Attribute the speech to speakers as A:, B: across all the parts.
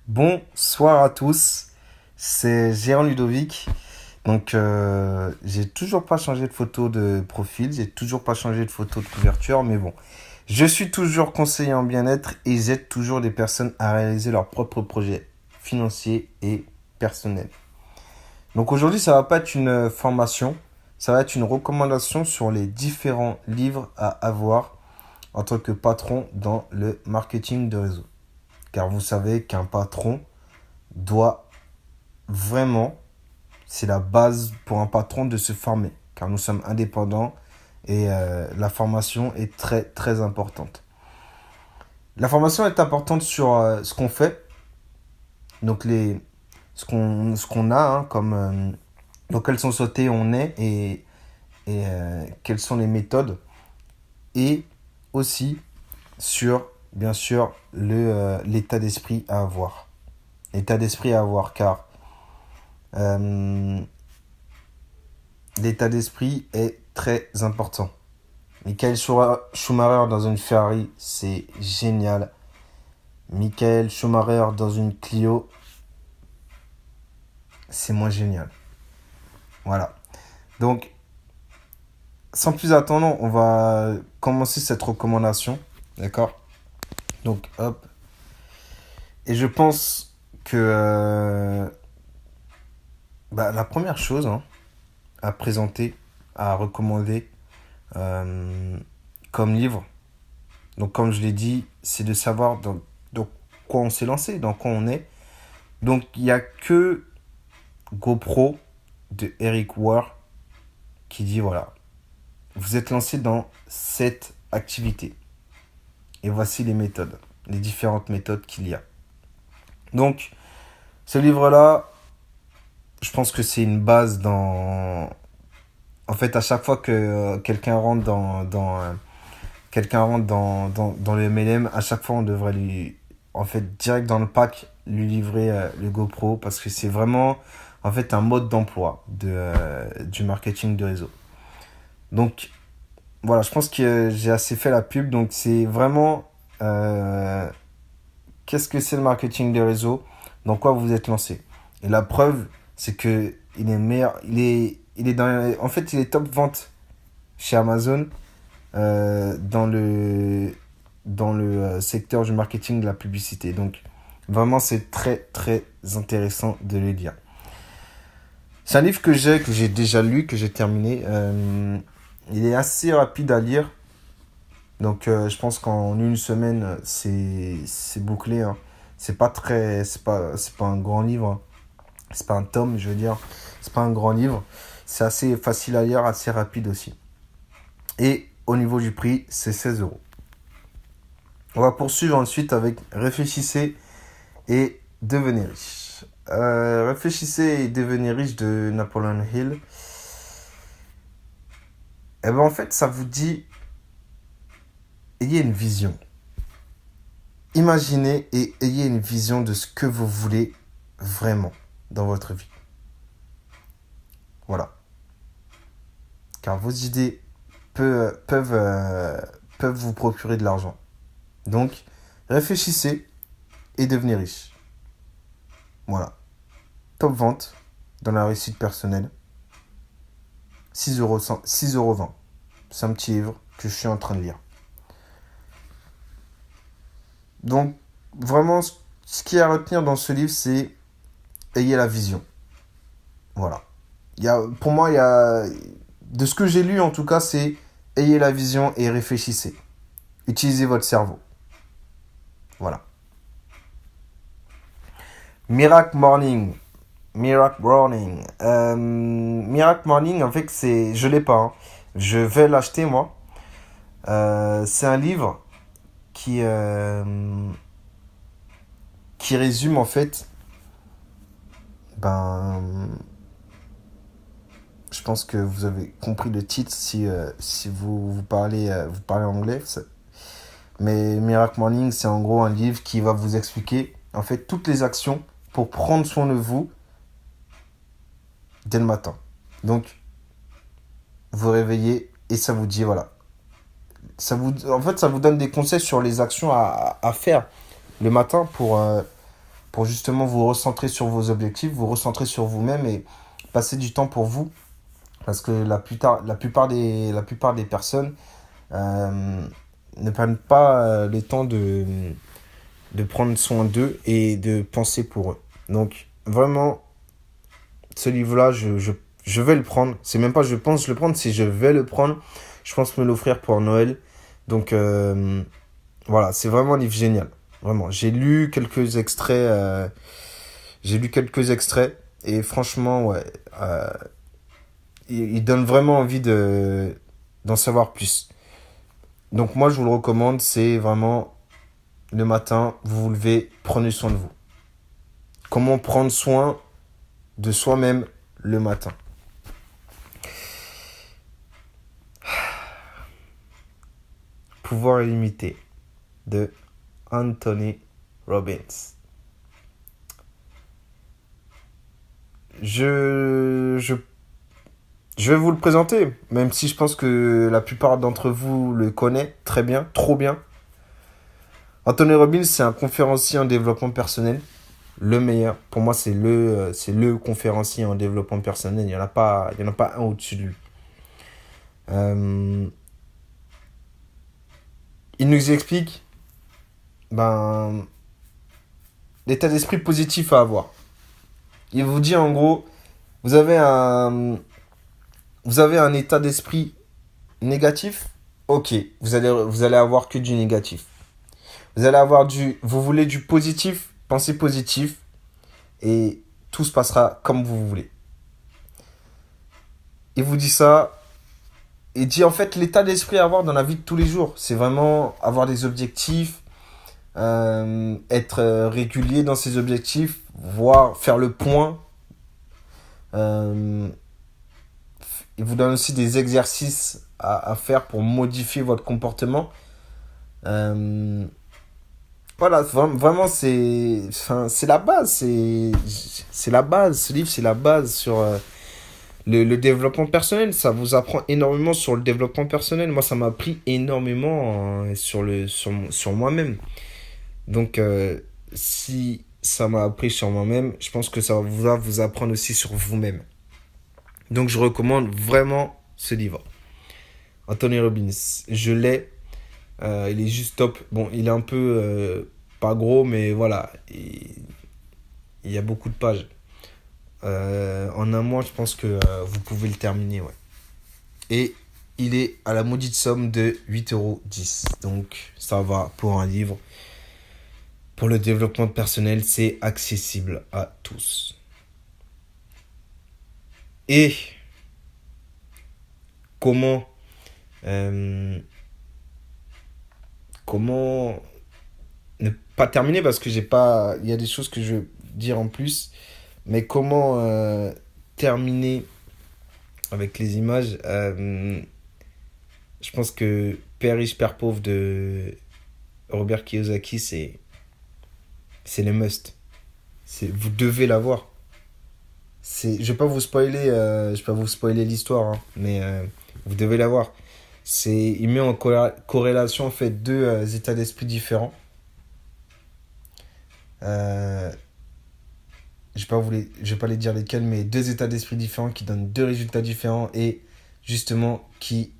A: Bonsoir à tous, c'est Gérard Ludovic. J'ai toujours pas changé de photo de profil, j'ai toujours pas changé de photo de couverture, mais bon, je suis toujours conseiller en bien-être et j'aide toujours des personnes à réaliser leurs propres projets financiers et personnels. Donc aujourd'hui, ça va pas être une formation, ça va être une recommandation sur les différents livres à avoir en tant que patron dans le marketing de réseau. Car vous savez qu'un patron doit vraiment, c'est la base pour un patron de se former, car nous sommes indépendants et la formation est très très importante. La formation est importante sur ce qu'on fait, donc ce qu'on a comme dans quelle société on est et quelles sont les méthodes, et aussi sur bien sûr l'état d'esprit à avoir. L'état d'esprit à avoir, car euh, l'état d'esprit est très important. Michael Schumacher dans une Ferrari, c'est génial. Michael Schumacher dans une Clio, c'est moins génial. Voilà. Donc, sans plus attendre, on va commencer cette recommandation. D'accord. Donc, hop. Et je pense que la première chose à présenter, à recommander euh, comme livre, donc comme je l'ai dit, c'est de savoir dans quoi on s'est lancé, dans quoi on est. Donc il n'y a que GoPro de Eric Ware qui dit voilà, vous êtes lancé dans cette activité. Et voici les méthodes, les différentes méthodes qu'il y a. Donc ce livre-là, je pense que c'est une base dans... En fait, à chaque fois que quelqu'un rentre dans le MLM, à chaque fois on devrait lui, en fait, direct dans le pack, lui livrer le GoPro, parce que c'est vraiment en fait un mode d'emploi du marketing de réseau. Donc voilà, je pense que j'ai assez fait la pub. Donc c'est vraiment euh, qu'est-ce que c'est le marketing de réseau, dans quoi vous vous êtes lancé. Et la preuve, c'est que il est meilleur, il est en fait il est top vente chez Amazon dans le secteur du marketing de la publicité. Donc, vraiment, c'est très, très intéressant de le lire. C'est un livre que j'ai déjà lu, que j'ai terminé. Il est assez rapide à lire. Donc, je pense qu'en une semaine, c'est bouclé, hein. C'est pas un grand livre, hein. C'est pas un tome, je veux dire. C'est pas un grand livre. C'est assez facile à lire, assez rapide aussi. Et au niveau du prix, c'est 16 euros. On va poursuivre ensuite avec Réfléchissez et devenez riche. Réfléchissez et devenez riche de Napoleon Hill. Et ben en fait, ça vous dit, ayez une vision. Imaginez et ayez une vision de ce que vous voulez vraiment dans votre vie. Voilà. Car vos idées peuvent vous procurer de l'argent. Donc, réfléchissez et devenez riche. Voilà. Top vente dans la réussite personnelle. 6,20 €. C'est un petit livre que je suis en train de lire. Donc, vraiment, ce qu'il y a à retenir dans ce livre, c'est ayez la vision. Voilà. Pour moi, de ce que j'ai lu en tout cas, c'est ayez la vision et réfléchissez. Utilisez votre cerveau. Voilà. Miracle Morning. Miracle Morning. Miracle Morning, en fait, je l'ai pas, hein. Je vais l'acheter moi. C'est un livre qui résume en fait, ben, je pense que vous avez compris le titre si vous parlez anglais. Mais Miracle Morning, c'est en gros un livre qui va vous expliquer en fait toutes les actions pour prendre soin de vous dès le matin. Donc, vous réveillez et ça vous dit voilà. En fait, ça vous donne des conseils sur les actions à faire le matin pour justement vous recentrer sur vos objectifs, vous recentrer sur vous-même et passer du temps pour vous. Parce que la plupart des personnes ne prennent pas le temps de prendre soin d'eux et de penser pour eux. Donc, vraiment, ce livre-là, je vais le prendre. C'est même pas je pense le prendre, c'est je vais le prendre. Je pense me l'offrir pour Noël. Donc, voilà, c'est vraiment un livre génial. Vraiment, j'ai lu quelques extraits. Et franchement, ouais, il donne vraiment envie d'en savoir plus. Donc moi, je vous le recommande. C'est vraiment le matin, vous vous levez, prenez soin de vous. Comment prendre soin de soi-même le matin. Pouvoir illimité de Anthony Robbins. Je vais vous le présenter, même si je pense que la plupart d'entre vous le connaissent très bien, trop bien. Anthony Robbins, c'est un conférencier en développement personnel, le meilleur. Pour moi, c'est le conférencier en développement personnel. Il n'y en a pas un au-dessus de lui. Il nous explique l'état d'esprit positif à avoir. Il vous dit en gros, vous avez un état d'esprit négatif, ok, vous allez avoir que du négatif. Vous voulez du positif, pensez positif, et tout se passera comme vous voulez. Il vous dit ça, il dit en fait l'état d'esprit à avoir dans la vie de tous les jours, c'est vraiment avoir des objectifs, être régulier dans ses objectifs, voir, faire le point. Il vous donne aussi des exercices à faire pour modifier votre comportement. Voilà, vraiment, c'est la base. C'est la base. Ce livre, c'est la base sur le développement personnel. Ça vous apprend énormément sur le développement personnel. Moi, ça m'a appris énormément sur moi-même. Donc, si ça m'a appris sur moi-même, je pense que ça va vous apprendre aussi sur vous-même. Donc, je recommande vraiment ce livre. Anthony Robbins, je l'ai. Il est juste top. Bon, il est un peu pas gros, mais voilà. Il y a beaucoup de pages. En un mois, je pense que vous pouvez le terminer. Ouais. Et il est à la maudite somme de 8,10 €. Donc, ça va pour un livre. Pour le développement personnel, c'est accessible à tous. Et comment ne pas terminer parce que il y a des choses que je veux dire en plus, mais comment terminer avec les images. Je pense que Père riche, Père pauvre de Robert Kiyosaki, c'est le must. Vous devez l'avoir. Je vais pas vous spoiler l'histoire, hein, mais vous devez l'avoir. Il met en corrélation en fait deux états d'esprit différents. Je vais pas les dire lesquels, mais deux états d'esprit différents qui donnent deux résultats différents et justement qui,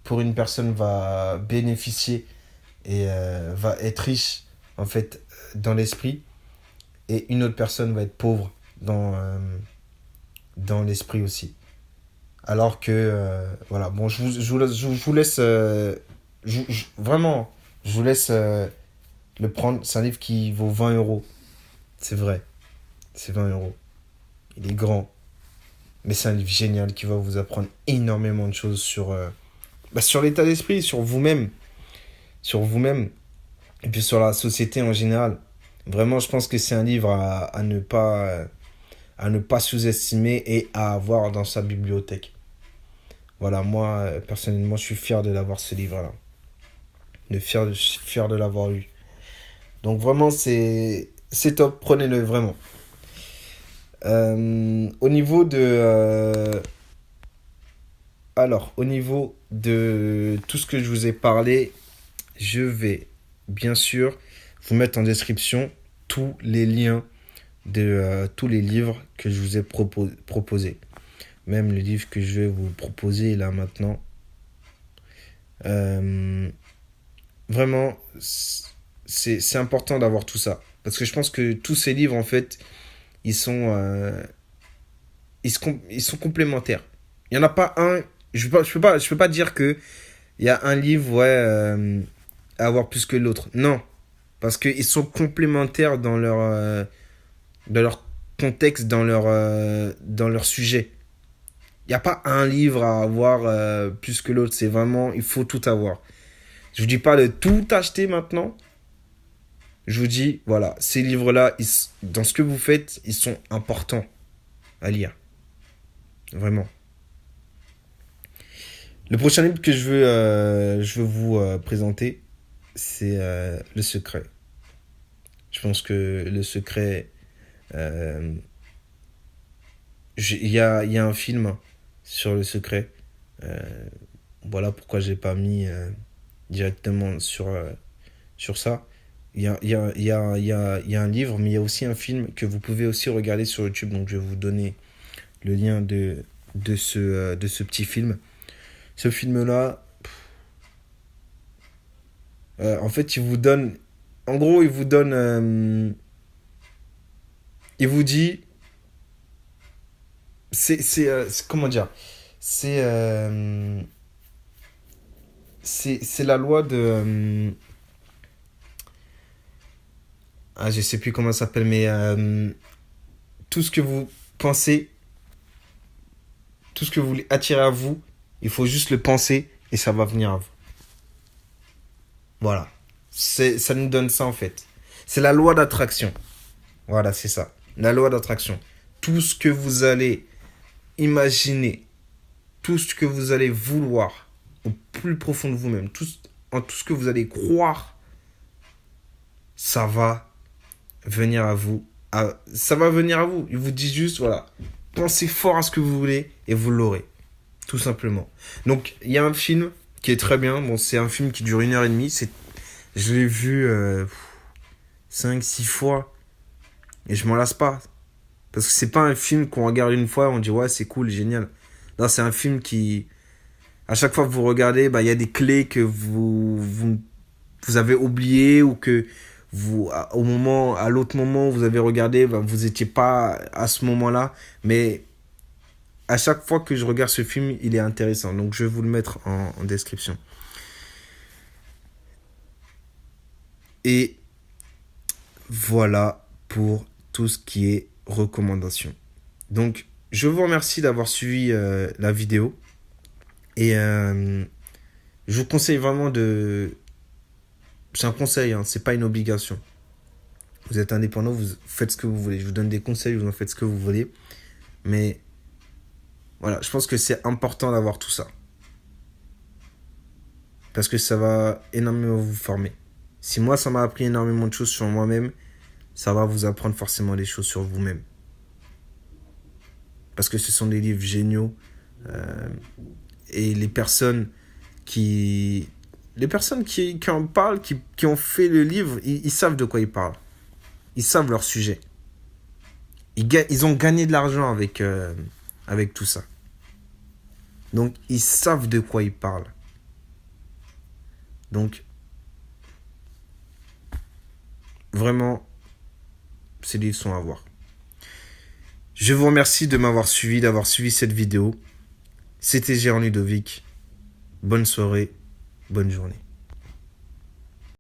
A: pour une personne, va bénéficier et va être riche en fait dans l'esprit, et une autre personne va être pauvre dans l'esprit aussi. Alors que voilà, bon, je vous laisse vraiment, je vous laisse le prendre. C'est un livre qui vaut 20 €. C'est vrai, c'est 20 €. Il est grand, mais c'est un livre génial qui va vous apprendre énormément de choses sur l'état d'esprit, sur vous-même, et puis sur la société en général. Vraiment, je pense que c'est un livre à ne pas sous-estimer et à avoir dans sa bibliothèque. Voilà, moi, personnellement, je suis fier de l'avoir, ce livre-là. Fier de l'avoir lu. Donc vraiment, c'est top, prenez-le vraiment. Au niveau de tout ce que je vous ai parlé, je vais bien sûr vous mettre en description tous les liens de tous les livres que je vous ai proposés. Même le livre que je vais vous proposer là maintenant. Vraiment, c'est important d'avoir tout ça. Parce que je pense que tous ces livres, en fait, ils sont complémentaires. Il n'y en a pas un... Je peux pas dire que il y a un livre à avoir plus que l'autre. Non. Parce qu'ils sont complémentaires dans leur contexte, dans leur sujet. Il n'y a pas un livre à avoir plus que l'autre. C'est vraiment, il faut tout avoir. Je vous dis pas de tout acheter maintenant. Je vous dis, voilà, ces livres-là, dans ce que vous faites, ils sont importants à lire. Vraiment. Le prochain livre que je veux vous présenter, c'est Le Secret. Je pense que Le Secret... il y a un film sur Le Secret. Voilà pourquoi j'ai pas mis directement sur ça. Il y a un livre, mais il y a aussi un film que vous pouvez aussi regarder sur YouTube. Donc je vais vous donner le lien de ce petit film. Ce film-là, en fait, il vous donne... En gros, il vous donne... il vous dit... comment dire? C'est la loi de... je sais plus comment ça s'appelle, mais tout ce que vous pensez, tout ce que vous voulez attirer à vous, il faut juste le penser et ça va venir à vous. Voilà. Ça nous donne ça en fait. C'est la loi d'attraction. Voilà, c'est ça. La loi d'attraction. Tout ce que vous allez imaginer, tout ce que vous allez vouloir au plus profond de vous-même, tout ce que vous allez croire, ça va venir à vous. Ça va venir à vous. Il vous dit juste, voilà, pensez fort à ce que vous voulez et vous l'aurez. Tout simplement. Donc, il y a un film qui est très bien. Bon, c'est un film qui dure 1h30. Je l'ai vu 5-6 fois et je m'en lasse pas. Parce que c'est pas un film qu'on regarde une fois et on dit ouais, c'est cool, génial. Non, c'est un film qui, à chaque fois que vous regardez, bah, y a des clés que vous avez oubliées ou que à l'autre moment où vous avez regardé, bah, vous étiez pas à ce moment-là. Mais à chaque fois que je regarde ce film, il est intéressant. Donc, je vais vous le mettre en description. Et voilà pour tout ce qui est recommandations. Donc, je vous remercie d'avoir suivi la vidéo. Et je vous conseille vraiment de... C'est un conseil, hein, c'est pas une obligation. Vous êtes indépendant, vous faites ce que vous voulez. Je vous donne des conseils, vous en faites ce que vous voulez. Mais voilà, je pense que c'est important d'avoir tout ça. Parce que ça va énormément vous former. Si moi, ça m'a appris énormément de choses sur moi-même, ça va vous apprendre forcément des choses sur vous-même. Parce que ce sont des livres géniaux. Et les personnes qui en parlent, qui ont fait le livre, ils savent de quoi ils parlent. Ils savent leur sujet. Ils ont gagné de l'argent avec tout ça. Donc, ils savent de quoi ils parlent. Donc, vraiment, ces livres sont à voir. Je vous remercie de m'avoir suivi, d'avoir suivi cette vidéo. C'était Gérard Ludovic. Bonne soirée, bonne journée.